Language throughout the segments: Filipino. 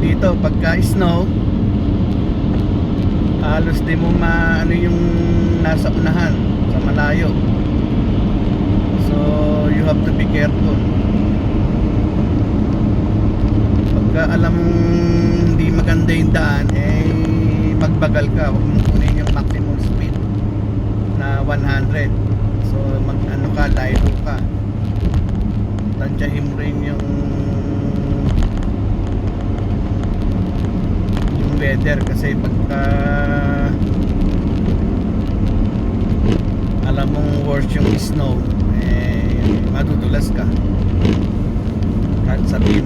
dito pagka snow, halos di mo maano yung nasa unahan sa malayo. So you have to be careful. Pagka alam mong hindi maganda yung daan, magbagal ka. Huwag mong kunin yung maximum speed na 100. So mag ano ka, layo ka. Tansyahin mo rin yung weather, kasi pagka alam mong worse yung snow, madudulas ka. Kahit sabihin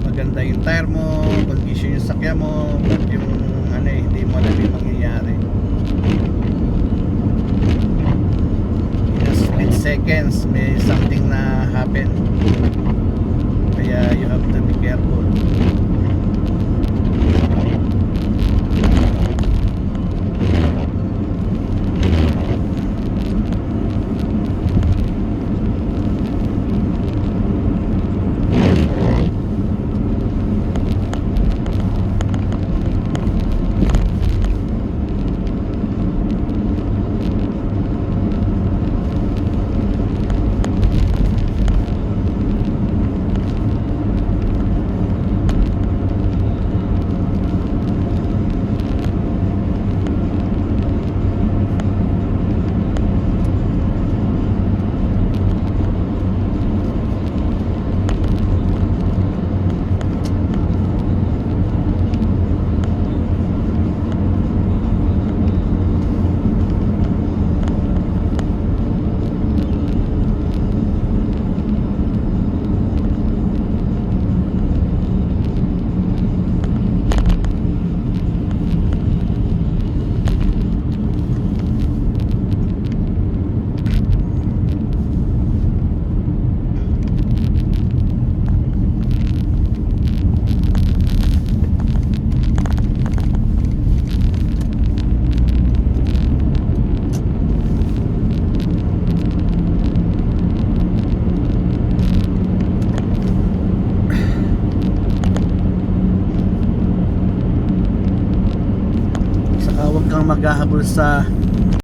maganda yung tire mo, condition yung sakya mo, but yung hindi mo alam yung mangyayari. In a split seconds may something na happen, kaya you have to be careful. Huwag kang maghahabol sa